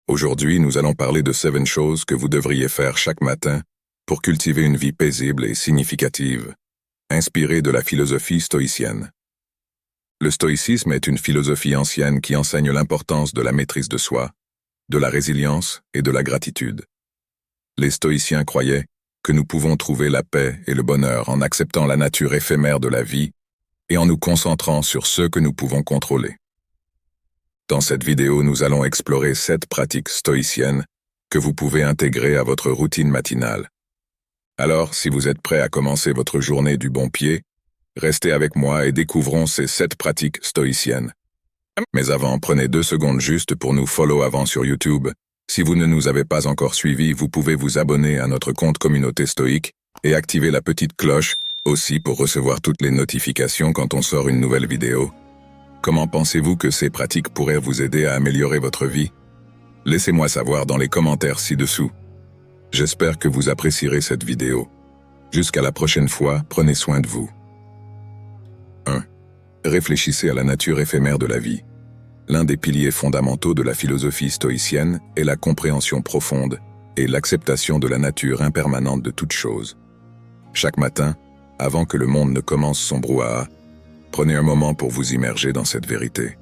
Aujourd'hui, nous allons parler de 7 choses que vous devriez faire chaque matin pour cultiver une vie paisible et significative, inspirée de la philosophie stoïcienne. Le stoïcisme est une philosophie ancienne qui enseigne l'importance de la maîtrise de soi, de la résilience et de la gratitude. Les stoïciens croyaient que nous pouvons trouver la paix et le bonheur en acceptant la nature éphémère de la vie et en nous concentrant sur ce que nous pouvons contrôler. Dans cette vidéo, nous allons explorer 7 pratiques stoïciennes que vous pouvez intégrer à votre routine matinale. Alors, si vous êtes prêt à commencer votre journée du bon pied, restez avec moi et découvrons ces 7 pratiques stoïciennes. Mais avant, prenez 2 secondes juste pour nous follow avant sur YouTube. Si vous ne nous avez pas encore suivis, vous pouvez vous abonner à notre compte Communauté Stoïque et activer la petite cloche aussi pour recevoir toutes les notifications quand on sort une nouvelle vidéo. Comment pensez-vous que ces pratiques pourraient vous aider à améliorer votre vie? Laissez-moi savoir dans les commentaires ci-dessous. J'espère que vous apprécierez cette vidéo. Jusqu'à la prochaine fois, prenez soin de vous. 1. Réfléchissez à la nature éphémère de la vie. L'un des piliers fondamentaux de la philosophie stoïcienne est la compréhension profonde et l'acceptation de la nature impermanente de toute chose. Chaque matin, avant que le monde ne commence son brouhaha, prenez un moment pour vous immerger dans cette vérité.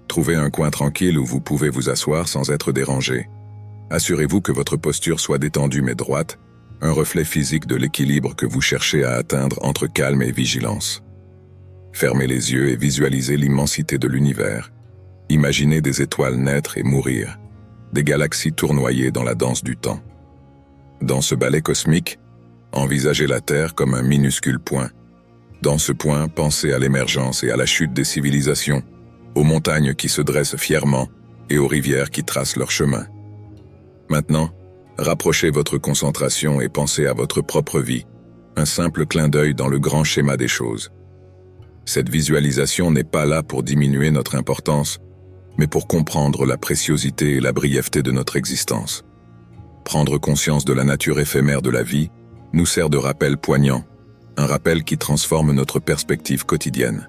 Trouvez un coin tranquille où vous pouvez vous asseoir sans être dérangé. Assurez-vous que votre posture soit détendue mais droite, un reflet physique de l'équilibre que vous cherchez à atteindre entre calme et vigilance. Fermez les yeux et visualisez l'immensité de l'univers. Imaginez des étoiles naître et mourir, des galaxies tournoyer dans la danse du temps. Dans ce ballet cosmique, envisagez la Terre comme un minuscule point. Dans ce point, pensez à l'émergence et à la chute des civilisations, aux montagnes qui se dressent fièrement et aux rivières qui tracent leur chemin. Maintenant, rapprochez votre concentration et pensez à votre propre vie, un simple clin d'œil dans le grand schéma des choses. Cette visualisation n'est pas là pour diminuer notre importance, mais pour comprendre la préciosité et la brièveté de notre existence. Prendre conscience de la nature éphémère de la vie nous sert de rappel poignant, un rappel qui transforme notre perspective quotidienne.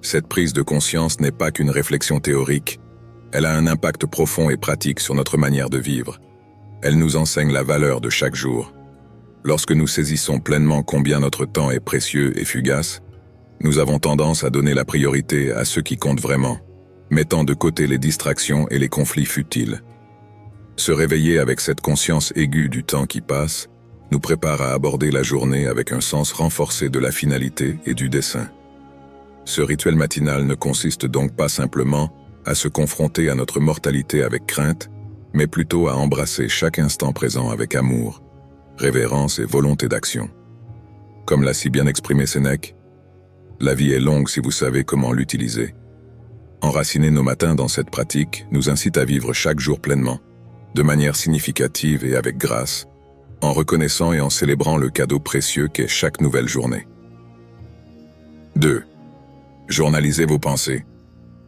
Cette prise de conscience n'est pas qu'une réflexion théorique, elle a un impact profond et pratique sur notre manière de vivre. Elle nous enseigne la valeur de chaque jour. Lorsque nous saisissons pleinement combien notre temps est précieux et fugace, nous avons tendance à donner la priorité à ce qui compte vraiment, mettant de côté les distractions et les conflits futiles. Se réveiller avec cette conscience aiguë du temps qui passe nous prépare à aborder la journée avec un sens renforcé de la finalité et du dessein. Ce rituel matinal ne consiste donc pas simplement à se confronter à notre mortalité avec crainte, mais plutôt à embrasser chaque instant présent avec amour, révérence et volonté d'action. Comme l'a si bien exprimé Sénèque, la vie est longue si vous savez comment l'utiliser. Enraciner nos matins dans cette pratique nous incite à vivre chaque jour pleinement, de manière significative et avec grâce, en reconnaissant et en célébrant le cadeau précieux qu'est chaque nouvelle journée. 2. Journalisez vos pensées.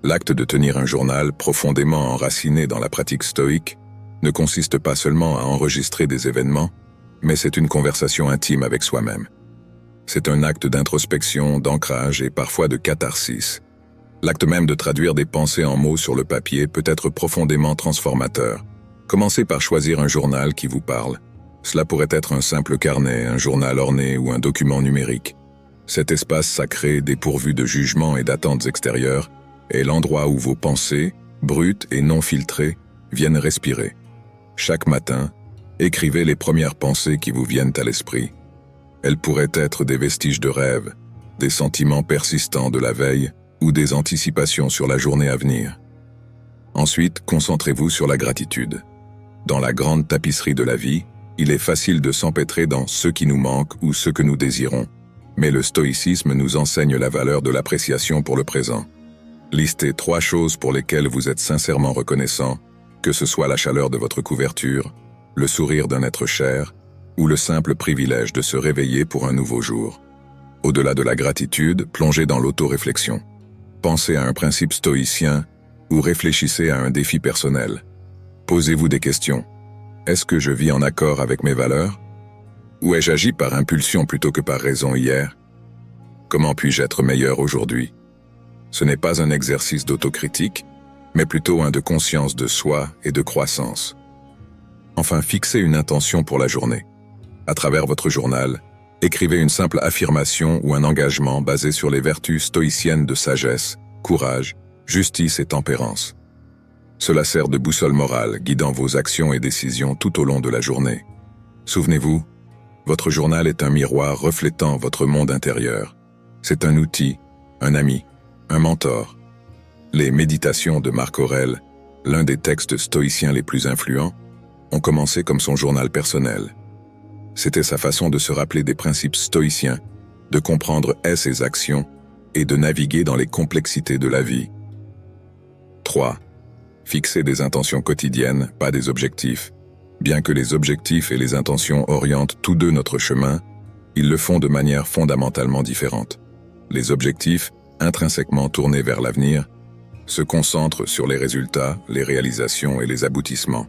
L'acte de tenir un journal profondément enraciné dans la pratique stoïque ne consiste pas seulement à enregistrer des événements, mais c'est une conversation intime avec soi-même. C'est un acte d'introspection, d'ancrage et parfois de catharsis. L'acte même de traduire des pensées en mots sur le papier peut être profondément transformateur. Commencez par choisir un journal qui vous parle. Cela pourrait être un simple carnet, un journal orné ou un document numérique. Cet espace sacré, dépourvu de jugements et d'attentes extérieures, est l'endroit où vos pensées, brutes et non filtrées, viennent respirer. Chaque matin, écrivez les premières pensées qui vous viennent à l'esprit. Elles pourraient être des vestiges de rêves, des sentiments persistants de la veille ou des anticipations sur la journée à venir. Ensuite, concentrez-vous sur la gratitude. Dans la grande tapisserie de la vie, il est facile de s'empêtrer dans ce qui nous manque ou ce que nous désirons, mais le stoïcisme nous enseigne la valeur de l'appréciation pour le présent. Listez 3 choses pour lesquelles vous êtes sincèrement reconnaissant, que ce soit la chaleur de votre couverture, le sourire d'un être cher, ou le simple privilège de se réveiller pour un nouveau jour. Au-delà de la gratitude, plongez dans l'autoréflexion. Pensez à un principe stoïcien ou réfléchissez à un défi personnel. Posez-vous des questions. Est-ce que je vis en accord avec mes valeurs? Ou ai-je agi par impulsion plutôt que par raison hier? Comment puis-je être meilleur aujourd'hui? Ce n'est pas un exercice d'autocritique, mais plutôt un de conscience de soi et de croissance. Enfin, fixez une intention pour la journée. À travers votre journal, écrivez une simple affirmation ou un engagement basé sur les vertus stoïciennes de sagesse, courage, justice et tempérance. Cela sert de boussole morale, guidant vos actions et décisions tout au long de la journée. Souvenez-vous, votre journal est un miroir reflétant votre monde intérieur. C'est un outil, un ami, un mentor. Les Méditations de Marc Aurèle, l'un des textes stoïciens les plus influents, ont commencé comme son journal personnel. C'était sa façon de se rappeler des principes stoïciens, de comprendre ses actions et de naviguer dans les complexités de la vie. 3. Fixer des intentions quotidiennes, pas des objectifs. Bien que les objectifs et les intentions orientent tous deux notre chemin, ils le font de manière fondamentalement différente. Les objectifs, intrinsèquement tournés vers l'avenir, se concentrent sur les résultats, les réalisations et les aboutissements.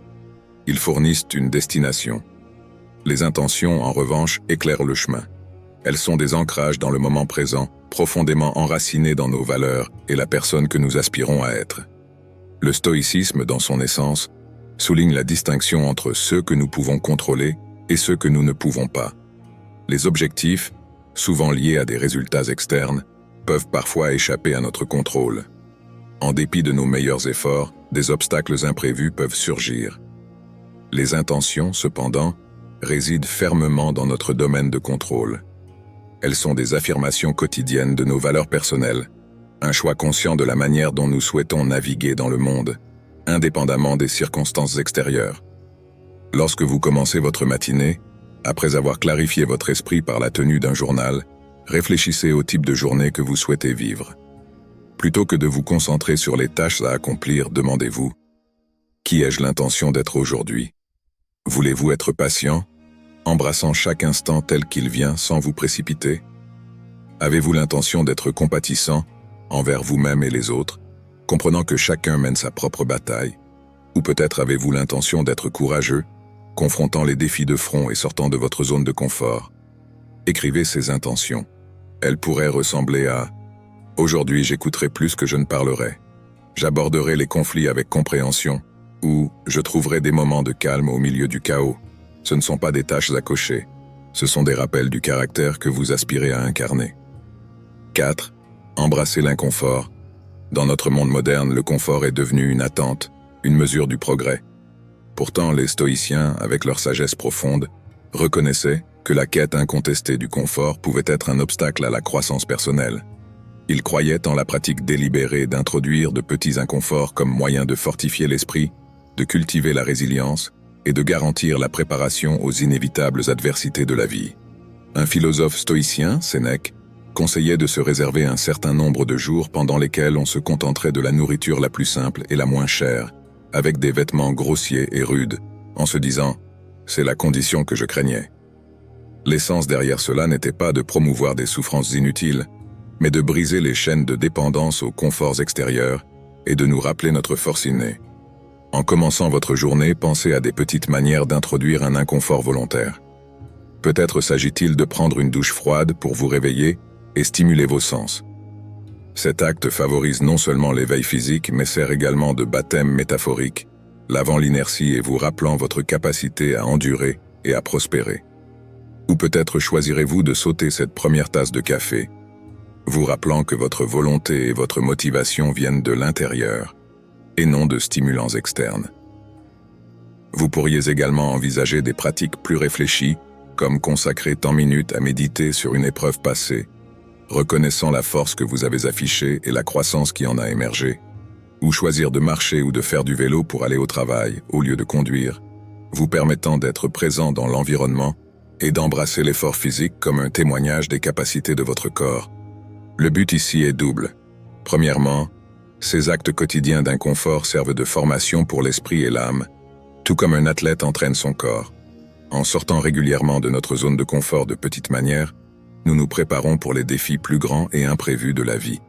Ils fournissent une destination. Les intentions, en revanche, éclairent le chemin. Elles sont des ancrages dans le moment présent, profondément enracinés dans nos valeurs et la personne que nous aspirons à être. Le stoïcisme, dans son essence, souligne la distinction entre ceux que nous pouvons contrôler et ceux que nous ne pouvons pas. Les objectifs, souvent liés à des résultats externes, peuvent parfois échapper à notre contrôle. En dépit de nos meilleurs efforts, des obstacles imprévus peuvent surgir. Les intentions, cependant, résident fermement dans notre domaine de contrôle. Elles sont des affirmations quotidiennes de nos valeurs personnelles, un choix conscient de la manière dont nous souhaitons naviguer dans le monde, indépendamment des circonstances extérieures. Lorsque vous commencez votre matinée, après avoir clarifié votre esprit par la tenue d'un journal, réfléchissez au type de journée que vous souhaitez vivre. Plutôt que de vous concentrer sur les tâches à accomplir, demandez-vous : qui ai-je l'intention d'être aujourd'hui ? Voulez-vous être patient, embrassant chaque instant tel qu'il vient sans vous précipiter ? Avez-vous l'intention d'être compatissant envers vous-même et les autres, comprenant que chacun mène sa propre bataille? Ou peut-être avez-vous l'intention d'être courageux, confrontant les défis de front et sortant de votre zone de confort? Écrivez ces intentions. Elles pourraient ressembler à : aujourd'hui j'écouterai plus que je ne parlerai. J'aborderai les conflits avec compréhension. Ou je trouverai des moments de calme au milieu du chaos. Ce ne sont pas des tâches à cocher. Ce sont des rappels du caractère que vous aspirez à incarner. 4. Embrasser l'inconfort. Dans notre monde moderne, le confort est devenu une attente, une mesure du progrès. Pourtant, les stoïciens, avec leur sagesse profonde, reconnaissaient que la quête incontestée du confort pouvait être un obstacle à la croissance personnelle. Ils croyaient en la pratique délibérée d'introduire de petits inconforts comme moyen de fortifier l'esprit, de cultiver la résilience et de garantir la préparation aux inévitables adversités de la vie. Un philosophe stoïcien, Sénèque, conseillait de se réserver un certain nombre de jours pendant lesquels on se contenterait de la nourriture la plus simple et la moins chère, avec des vêtements grossiers et rudes, en se disant « c'est la condition que je craignais ». L'essence derrière cela n'était pas de promouvoir des souffrances inutiles, mais de briser les chaînes de dépendance aux conforts extérieurs et de nous rappeler notre force innée. En commençant votre journée, pensez à des petites manières d'introduire un inconfort volontaire. Peut-être s'agit-il de prendre une douche froide pour vous réveiller et stimuler vos sens. Cet acte favorise non seulement l'éveil physique, mais sert également de baptême métaphorique, lavant l'inertie et vous rappelant votre capacité à endurer et à prospérer. Ou peut-être choisirez-vous de sauter cette première tasse de café, vous rappelant que votre volonté et votre motivation viennent de l'intérieur, et non de stimulants externes. Vous pourriez également envisager des pratiques plus réfléchies, comme consacrer tant minutes à méditer sur une épreuve passée, reconnaissant la force que vous avez affichée et la croissance qui en a émergé, ou choisir de marcher ou de faire du vélo pour aller au travail, au lieu de conduire, vous permettant d'être présent dans l'environnement et d'embrasser l'effort physique comme un témoignage des capacités de votre corps. Le but ici est double. Premièrement, ces actes quotidiens d'inconfort servent de formation pour l'esprit et l'âme, tout comme un athlète entraîne son corps. En sortant régulièrement de notre zone de confort de petite manière, nous nous préparons pour les défis plus grands et imprévus de la vie.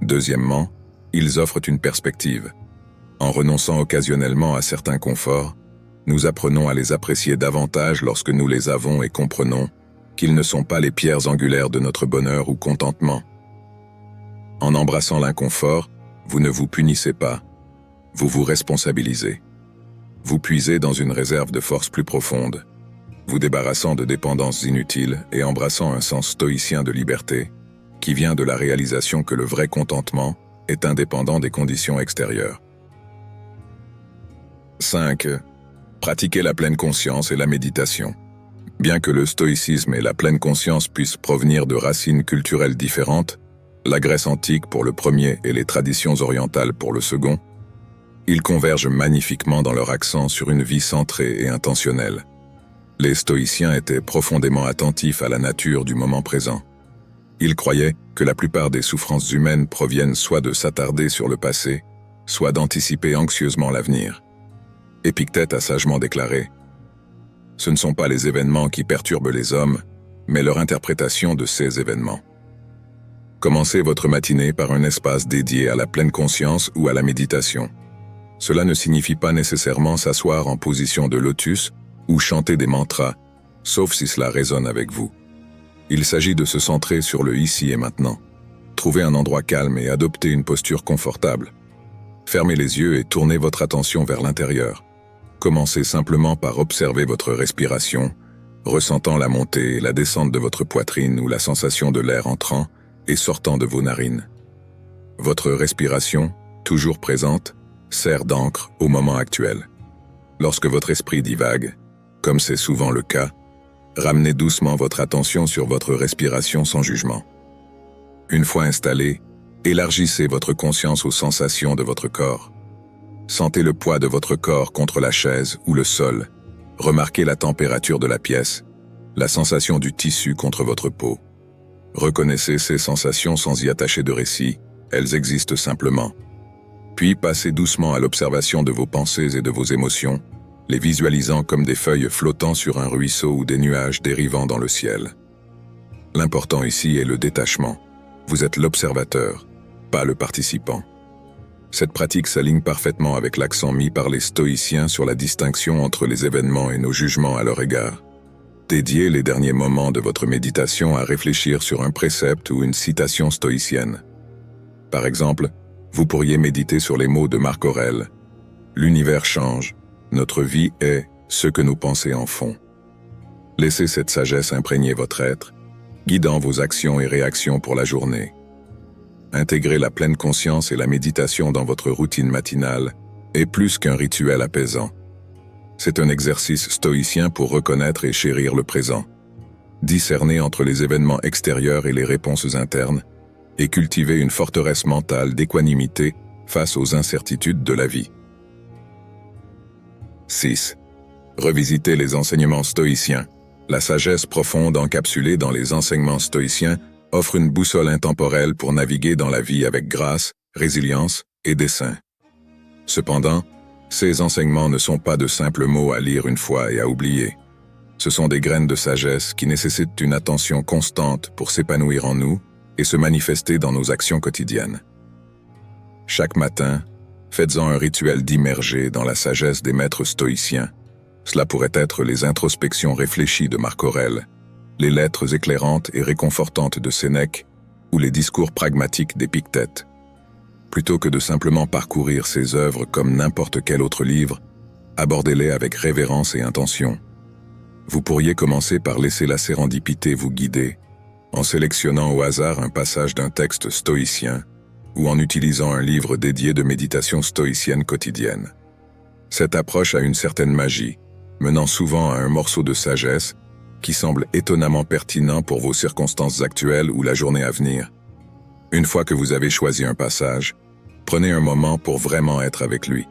Deuxièmement, ils offrent une perspective. En renonçant occasionnellement à certains conforts, nous apprenons à les apprécier davantage lorsque nous les avons et comprenons qu'ils ne sont pas les pierres angulaires de notre bonheur ou contentement. En embrassant l'inconfort, vous ne vous punissez pas. Vous vous responsabilisez. Vous puisez dans une réserve de force plus profonde, vous débarrassant de dépendances inutiles et embrassant un sens stoïcien de liberté, qui vient de la réalisation que le vrai contentement est indépendant des conditions extérieures. 5. Pratiquer la pleine conscience et la méditation. Bien que le stoïcisme et la pleine conscience puissent provenir de racines culturelles différentes, la Grèce antique pour le premier et les traditions orientales pour le second, ils convergent magnifiquement dans leur accent sur une vie centrée et intentionnelle. Les stoïciens étaient profondément attentifs à la nature du moment présent. Ils croyaient que la plupart des souffrances humaines proviennent soit de s'attarder sur le passé, soit d'anticiper anxieusement l'avenir. Épictète a sagement déclaré « Ce ne sont pas les événements qui perturbent les hommes, mais leur interprétation de ces événements. » Commencez votre matinée par un espace dédié à la pleine conscience ou à la méditation. Cela ne signifie pas nécessairement s'asseoir en position de lotus ou chanter des mantras, sauf si cela résonne avec vous. Il s'agit de se centrer sur le ici et maintenant. Trouvez un endroit calme et adoptez une posture confortable. Fermez les yeux et tournez votre attention vers l'intérieur. Commencez simplement par observer votre respiration, ressentant la montée et la descente de votre poitrine ou la sensation de l'air entrant et sortant de vos narines. Votre respiration, toujours présente, sert d'encre au moment actuel. Lorsque votre esprit divague, comme c'est souvent le cas, ramenez doucement votre attention sur votre respiration sans jugement. Une fois installé, élargissez votre conscience aux sensations de votre corps. Sentez le poids de votre corps contre la chaise ou le sol. Remarquez la température de la pièce, la sensation du tissu contre votre peau. Reconnaissez ces sensations sans y attacher de récit, elles existent simplement. Puis passez doucement à l'observation de vos pensées et de vos émotions, les visualisant comme des feuilles flottant sur un ruisseau ou des nuages dérivant dans le ciel. L'important ici est le détachement. Vous êtes l'observateur, pas le participant. Cette pratique s'aligne parfaitement avec l'accent mis par les stoïciens sur la distinction entre les événements et nos jugements à leur égard. Dédiez les derniers moments de votre méditation à réfléchir sur un précepte ou une citation stoïcienne. Par exemple, vous pourriez méditer sur les mots de Marc Aurèle. « L'univers change, notre vie est ce que nos pensées en font. » Laissez cette sagesse imprégner votre être, guidant vos actions et réactions pour la journée. Intégrer la pleine conscience et la méditation dans votre routine matinale est plus qu'un rituel apaisant. C'est un exercice stoïcien pour reconnaître et chérir le présent, discerner entre les événements extérieurs et les réponses internes, et cultiver une forteresse mentale d'équanimité face aux incertitudes de la vie. 6. Revisiter les enseignements stoïciens. La sagesse profonde encapsulée dans les enseignements stoïciens offre une boussole intemporelle pour naviguer dans la vie avec grâce, résilience et dessein. Cependant, ces enseignements ne sont pas de simples mots à lire une fois et à oublier. Ce sont des graines de sagesse qui nécessitent une attention constante pour s'épanouir en nous et se manifester dans nos actions quotidiennes. Chaque matin, faites-en un rituel d'immerger dans la sagesse des maîtres stoïciens. Cela pourrait être les introspections réfléchies de Marc Aurèle, les lettres éclairantes et réconfortantes de Sénèque ou les discours pragmatiques d'Épictète. Plutôt que de simplement parcourir ces œuvres comme n'importe quel autre livre, abordez-les avec révérence et intention. Vous pourriez commencer par laisser la sérendipité vous guider, en sélectionnant au hasard un passage d'un texte stoïcien ou en utilisant un livre dédié de méditation stoïcienne quotidienne. Cette approche a une certaine magie, menant souvent à un morceau de sagesse qui semble étonnamment pertinent pour vos circonstances actuelles ou la journée à venir. Une fois que vous avez choisi un passage, prenez un moment pour vraiment être avec lui.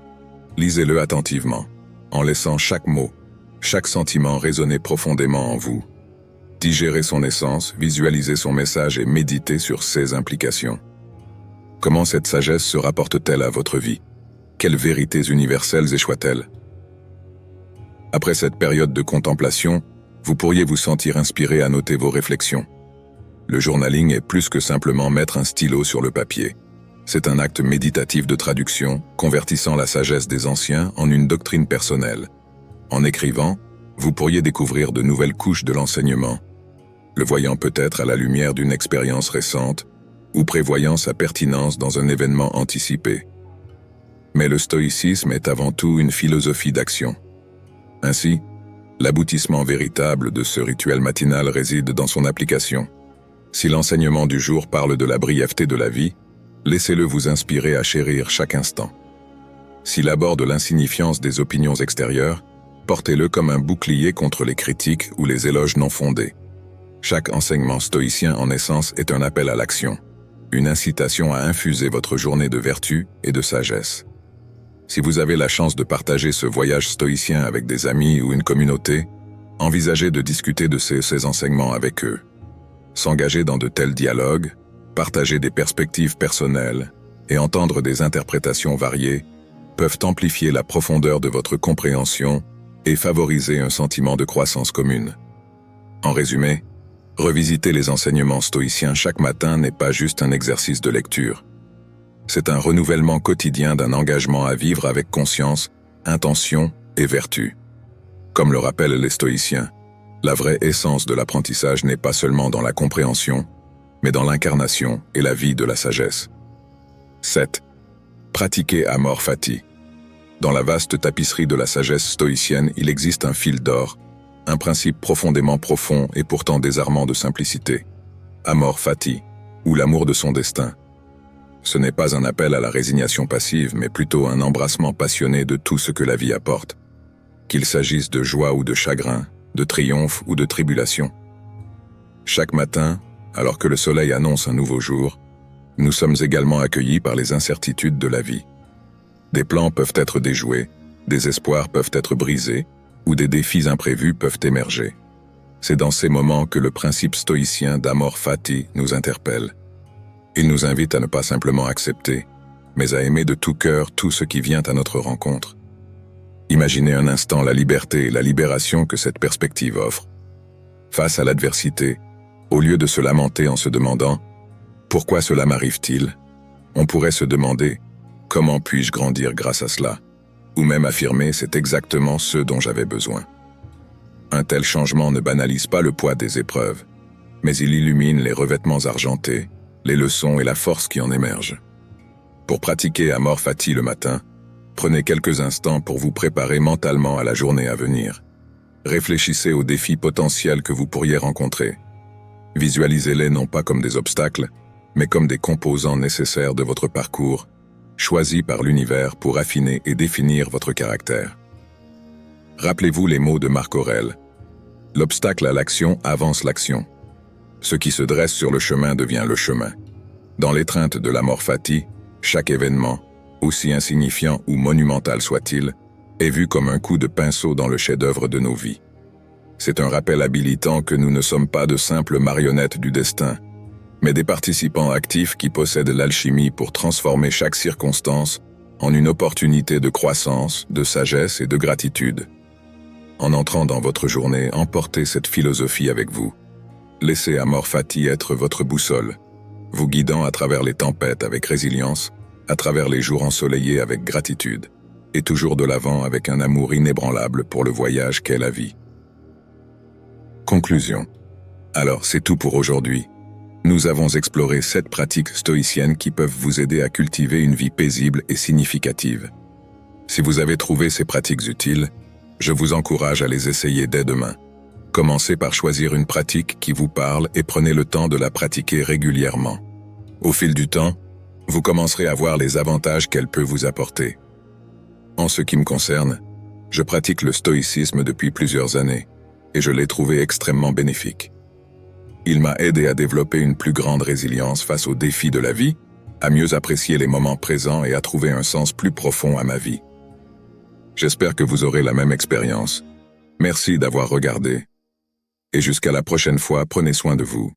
Lisez-le attentivement, en laissant chaque mot, chaque sentiment résonner profondément en vous. Digérez son essence, visualisez son message et méditez sur ses implications. Comment cette sagesse se rapporte-t-elle à votre vie? Quelles vérités universelles échoient-elles? Après cette période de contemplation, vous pourriez vous sentir inspiré à noter vos réflexions. Le journaling est plus que simplement mettre un stylo sur le papier. C'est un acte méditatif de traduction, convertissant la sagesse des anciens en une doctrine personnelle. En écrivant, vous pourriez découvrir de nouvelles couches de l'enseignement, le voyant peut-être à la lumière d'une expérience récente ou prévoyant sa pertinence dans un événement anticipé. Mais le stoïcisme est avant tout une philosophie d'action. Ainsi, l'aboutissement véritable de ce rituel matinal réside dans son application. Si l'enseignement du jour parle de la brièveté de la vie, laissez-le vous inspirer à chérir chaque instant. S'il aborde l'insignifiance des opinions extérieures, portez-le comme un bouclier contre les critiques ou les éloges non fondés. Chaque enseignement stoïcien en essence est un appel à l'action, une incitation à infuser votre journée de vertu et de sagesse. Si vous avez la chance de partager ce voyage stoïcien avec des amis ou une communauté, envisagez de discuter de ces enseignements avec eux. S'engager dans de tels dialogues, partager des perspectives personnelles et entendre des interprétations variées peuvent amplifier la profondeur de votre compréhension et favoriser un sentiment de croissance commune. En résumé, revisiter les enseignements stoïciens chaque matin n'est pas juste un exercice de lecture. C'est un renouvellement quotidien d'un engagement à vivre avec conscience, intention et vertu. Comme le rappellent les stoïciens, la vraie essence de l'apprentissage n'est pas seulement dans la compréhension, mais dans l'incarnation et la vie de la sagesse. 7. Pratiquer amor fati. Dans la vaste tapisserie de la sagesse stoïcienne, il existe un fil d'or, un principe profondément profond et pourtant désarmant de simplicité. Amor fati, ou l'amour de son destin. Ce n'est pas un appel à la résignation passive, mais plutôt un embrassement passionné de tout ce que la vie apporte. Qu'il s'agisse de joie ou de chagrin, de triomphe ou de tribulation. Chaque matin, alors que le soleil annonce un nouveau jour, nous sommes également accueillis par les incertitudes de la vie. Des plans peuvent être déjoués, des espoirs peuvent être brisés, ou des défis imprévus peuvent émerger. C'est dans ces moments que le principe stoïcien d'amor fati nous interpelle. Il nous invite à ne pas simplement accepter, mais à aimer de tout cœur tout ce qui vient à notre rencontre. Imaginez un instant la liberté et la libération que cette perspective offre. Face à l'adversité, au lieu de se lamenter en se demandant « Pourquoi cela m'arrive-t-il ?», on pourrait se demander « Comment puis-je grandir grâce à cela ?» ou même affirmer « C'est exactement ce dont j'avais besoin ». Un tel changement ne banalise pas le poids des épreuves, mais il illumine les revêtements argentés, les leçons et la force qui en émergent. Pour pratiquer amor fati le matin, prenez quelques instants pour vous préparer mentalement à la journée à venir. Réfléchissez aux défis potentiels que vous pourriez rencontrer. Visualisez-les non pas comme des obstacles, mais comme des composants nécessaires de votre parcours, choisis par l'univers pour affiner et définir votre caractère. Rappelez-vous les mots de Marc Aurèle. L'obstacle à l'action avance l'action. Ce qui se dresse sur le chemin devient le chemin. Dans l'étreinte de l'amor fati, chaque événement, aussi insignifiant ou monumental soit-il, est vu comme un coup de pinceau dans le chef-d'œuvre de nos vies. C'est un rappel habilitant que nous ne sommes pas de simples marionnettes du destin, mais des participants actifs qui possèdent l'alchimie pour transformer chaque circonstance en une opportunité de croissance, de sagesse et de gratitude. En entrant dans votre journée, emportez cette philosophie avec vous. Laissez amor fati être votre boussole, vous guidant à travers les tempêtes avec résilience, à travers les jours ensoleillés avec gratitude, et toujours de l'avant avec un amour inébranlable pour le voyage qu'est la vie. Conclusion. Alors, c'est tout pour aujourd'hui. Nous avons exploré 7 pratiques stoïciennes qui peuvent vous aider à cultiver une vie paisible et significative. Si vous avez trouvé ces pratiques utiles, je vous encourage à les essayer dès demain. Commencez par choisir une pratique qui vous parle et prenez le temps de la pratiquer régulièrement. Au fil du temps, vous commencerez à voir les avantages qu'elle peut vous apporter. En ce qui me concerne, je pratique le stoïcisme depuis plusieurs années et je l'ai trouvé extrêmement bénéfique. Il m'a aidé à développer une plus grande résilience face aux défis de la vie, à mieux apprécier les moments présents et à trouver un sens plus profond à ma vie. J'espère que vous aurez la même expérience. Merci d'avoir regardé. Et jusqu'à la prochaine fois, prenez soin de vous.